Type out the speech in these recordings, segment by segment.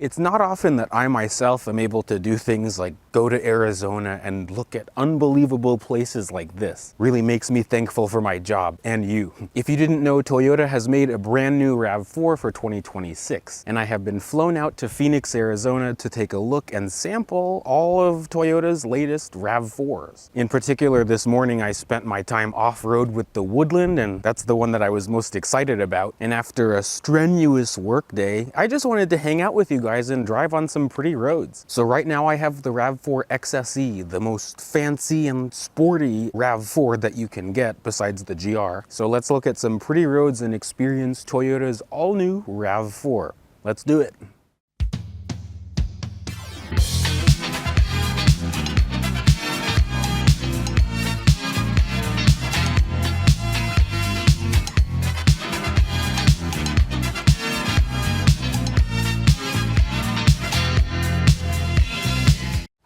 It's not often that I myself am able to do things like go to Arizona and look at unbelievable places like this. Really makes me thankful for my job and you. If you didn't know, Toyota has made a brand new RAV4 for 2026, and I have been flown out to Phoenix, Arizona to take a look and sample all of Toyota's latest RAV4s. In particular, this morning I spent my time off-road with the Woodland, and that's the one that I was most excited about. And after a strenuous work day, I just wanted to hang out with you guys and drive on some pretty roads. So right now I have the RAV4 XSE, the most fancy and sporty RAV4 that you can get besides the GR. So let's look at some pretty roads and experience Toyota's all-new RAV4. Let's do it.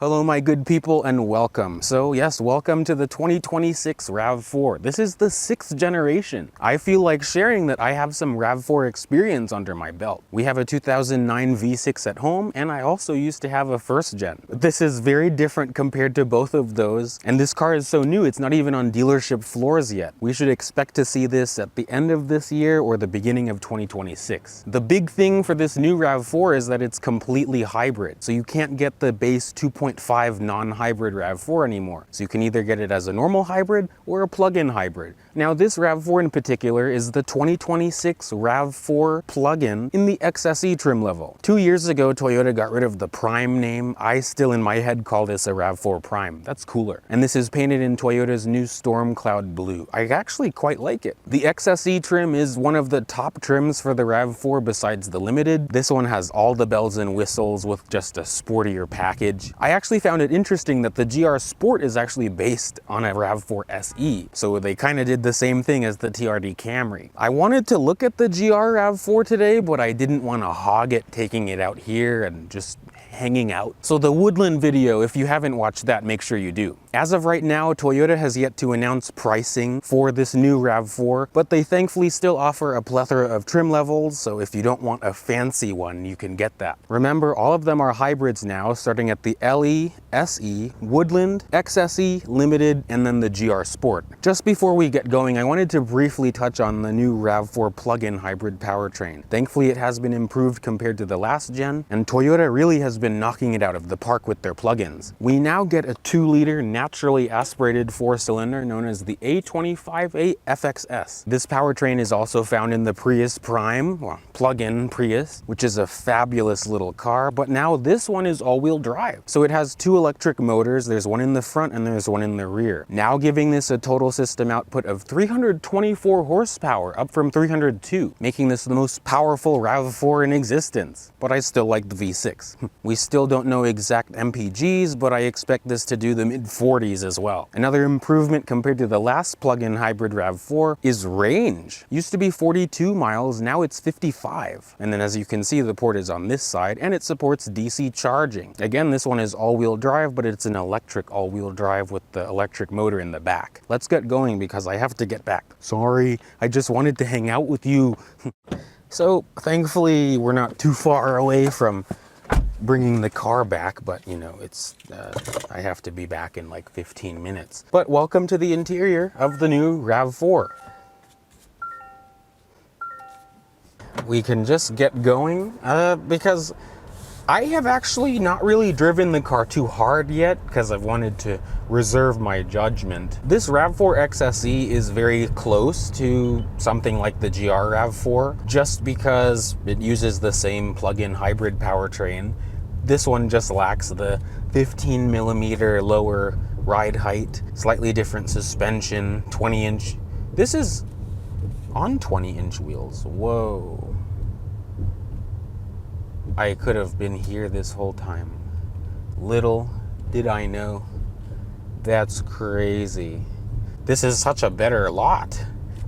Hello my good people and welcome. So yes, welcome to the 2026 RAV4. This is the 6th generation. I feel like sharing that I have some RAV4 experience under my belt. We have a 2009 V6 at home, and I also used to have a 1st gen. This is very different compared to both of those, and this car is so new it's not even on dealership floors yet. We should expect to see this at the end of this year or the beginning of 2026. The big thing for this new RAV4 is that it's completely hybrid, so you can't get the base 2.5 non-hybrid RAV4 anymore. So you can either get it as a normal hybrid or a plug-in hybrid. Now this RAV4 in particular is the 2026 RAV4 plug-in in the XSE trim level. 2 years ago, Toyota got rid of the Prime name. I still in my head call this a RAV4 Prime. That's cooler. And this is painted in Toyota's new Storm Cloud Blue. I actually quite like it. The XSE trim is one of the top trims for the RAV4 besides the Limited. This one has all the bells and whistles with just a sportier package. I actually found it interesting that the GR Sport is actually based on a RAV4 SE, so they kind of did the same thing as the TRD Camry. I wanted to look at the GR RAV4 today, but I didn't want to hog it taking it out here and just hanging out. So the Woodland video, if you haven't watched that, make sure you do. As of right now, Toyota has yet to announce pricing for this new RAV4, but they thankfully still offer a plethora of trim levels, so if you don't want a fancy one, you can get that. Remember, all of them are hybrids now, starting at the LE, SE, Woodland, XSE, Limited, and then the GR Sport. Just before we get going, I wanted to briefly touch on the new RAV4 plug-in hybrid powertrain. Thankfully, it has been improved compared to the last gen, and Toyota really has been knocking it out of the park with their plug-ins. We now get a 2-liter naturally aspirated 4-cylinder known as the A25A FXS. This powertrain is also found in the Prius Prime, well, plug-in Prius, which is a fabulous little car, but now this one is all-wheel drive. So it has 2 electric motors. There's one in the front and there's one in the rear, now giving this a total system output of 324 horsepower, up from 302, making this the most powerful RAV4 in existence. But I still like the V6. We still don't know exact MPGs, but I expect this to do the mid-40s as well. Another improvement compared to the last plug-in hybrid RAV4 is range. Used to be 42 miles, now it's 55. And then as you can see, the port is on this side and it supports DC charging. Again, this one is all-wheel drive, but it's an electric all-wheel drive with the electric motor in the back. Let's get going because I have to get back. Sorry, I just wanted to hang out with you. So thankfully, we're not too far away from bringing the car back, but you know, it's I have to be back in like 15 minutes. But welcome to the interior of the new RAV4. We can just get going because I have actually not really driven the car too hard yet because I've wanted to reserve my judgment. This RAV4 XSE is very close to something like the GR RAV4 just because it uses the same plug-in hybrid powertrain. This one just lacks the 15mm lower ride height, slightly different suspension, 20-inch. This is on 20-inch wheels. Whoa. I could have been here this whole time. Little did I know. That's crazy. This is such a better lot.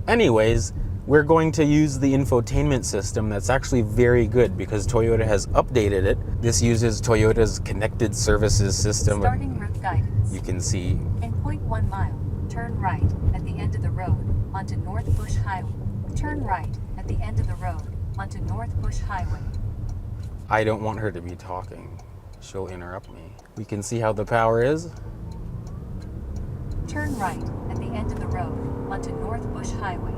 Anyways, we're going to use the infotainment system that's actually very good because Toyota has updated it. This uses Toyota's connected services system. Starting route guidance. You can see. In 0.1 mile, turn right at the end of the road onto North Bush Highway. Turn right at the end of the road onto North Bush Highway. I don't want her to be talking. She'll interrupt me. We can see how the power is. Turn right at the end of the road onto North Bush Highway.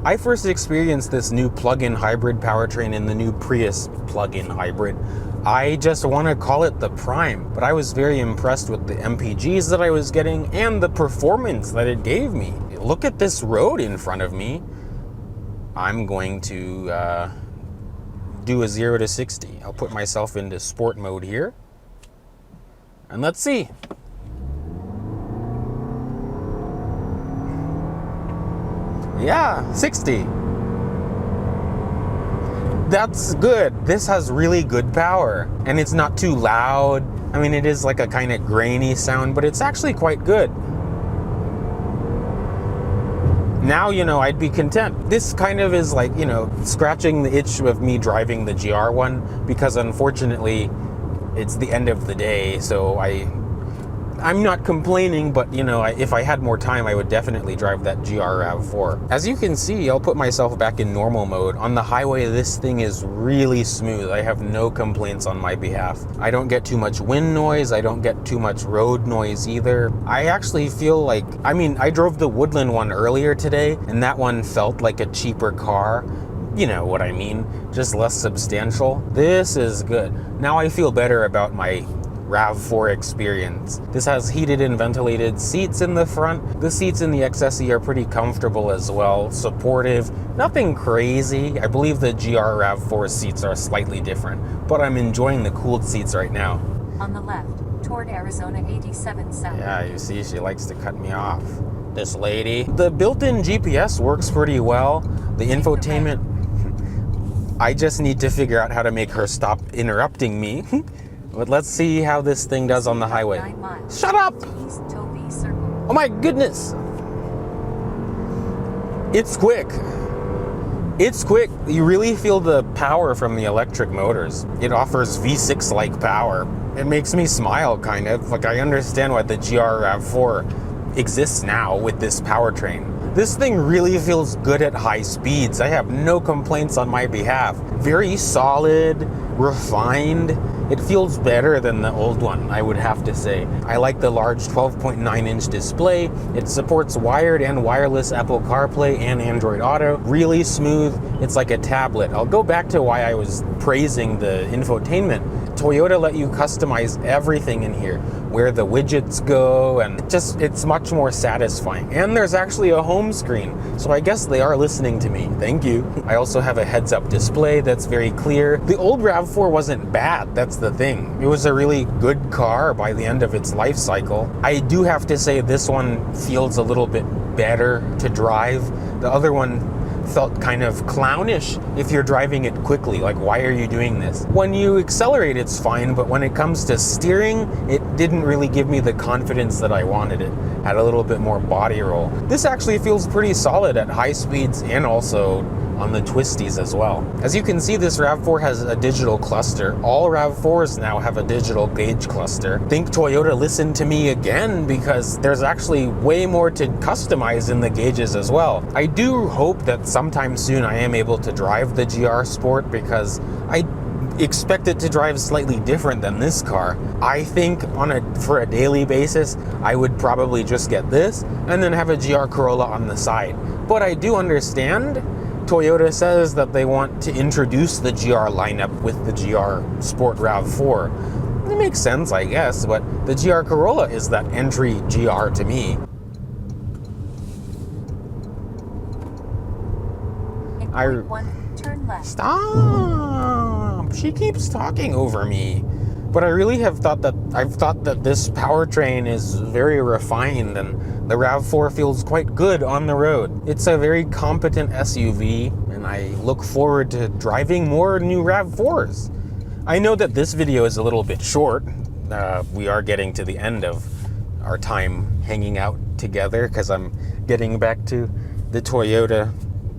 I first experienced this new plug-in hybrid powertrain in the new Prius plug-in hybrid. I just want to call it the Prime, but I was very impressed with the MPGs that I was getting and the performance that it gave me. Look at this road in front of me. I'm going to do a 0 to 60. I'll put myself into sport mode here. And let's see. Yeah, 60. That's good. This has really good power. And it's not too loud. I mean, it is like a kind of grainy sound, but it's actually quite good. Now, you know, I'd be content. This kind of is like, you know, scratching the itch of me driving the GR one, because unfortunately it's the end of the day, so I'm not complaining, but you know, if I had more time, I would definitely drive that GR RAV4. As you can see, I'll put myself back in normal mode. On the highway, this thing is really smooth. I have no complaints on my behalf. I don't get too much wind noise. I don't get too much road noise either. I actually feel like, I mean, I drove the Woodland one earlier today, and that one felt like a cheaper car. You know what I mean, just less substantial. This is good. Now I feel better about my RAV4 experience. This has heated and ventilated seats in the front. The seats in the XSE are pretty comfortable as well, supportive, nothing crazy. I believe the GR RAV4 seats are slightly different, but I'm enjoying the cooled seats right now. On the left, toward Arizona 87 South. Yeah, you see, she likes to cut me off. This lady. The built-in GPS works pretty well. The infotainment, I just need to figure out how to make her stop interrupting me. But let's see how this thing does on the highway. Shut up! Oh my goodness! It's quick. It's quick. You really feel the power from the electric motors. It offers V6-like power. It makes me smile, kind of. Like, I understand why the GR RAV4 exists now with this powertrain. This thing really feels good at high speeds. I have no complaints on my behalf. Very solid, refined. It feels better than the old one, I would have to say. I like the large 12.9-inch display. It supports wired and wireless Apple CarPlay and Android Auto. Really smooth. It's like a tablet. I'll go back to why I was praising the infotainment. Toyota let you customize everything in here, where the widgets go, and it's much more satisfying. And there's actually a home screen, so I guess they are listening to me. Thank you. I also have a heads-up display that's very clear. The old RAV4 wasn't bad, that's the thing. It was a really good car by the end of its life cycle. I do have to say this one feels a little bit better to drive. The other one felt kind of clownish if you're driving it quickly. Like, why are you doing this? When you accelerate, it's fine, but when it comes to steering, it didn't really give me the confidence that I wanted. It had a little bit more body roll. This actually feels pretty solid at high speeds and also on the twisties as well. As you can see, this RAV4 has a digital cluster. All RAV4s now have a digital gauge cluster. Think Toyota listened to me again, because there's actually way more to customize in the gauges as well. I do hope that sometime soon I am able to drive the GR Sport, because I expect it to drive slightly different than this car. I think for a daily basis, I would probably just get this and then have a GR Corolla on the side. But I do understand Toyota says that they want to introduce the GR lineup with the GR Sport RAV4. It makes sense, I guess, but the GR Corolla is that entry GR to me. Turn left. Stop! She keeps talking over me. But I really have thought that this powertrain is very refined, and the RAV4 feels quite good on the road. It's a very competent SUV, and I look forward to driving more new RAV4s. I know that this video is a little bit short. We are getting to the end of our time hanging out together, because I'm getting back to the Toyota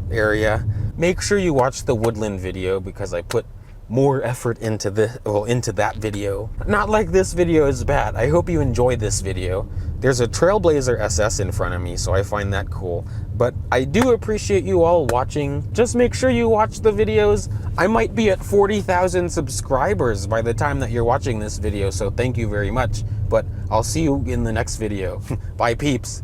area. Make sure you watch the Woodland video, because I put more effort into that video. Not like this video is bad. I hope you enjoyed this video. There's a Trailblazer SS in front of me, so I find that cool. But I do appreciate you all watching. Just make sure you watch the videos. I might be at 40,000 subscribers by the time that you're watching this video, so thank you very much. But I'll see you in the next video. Bye, peeps.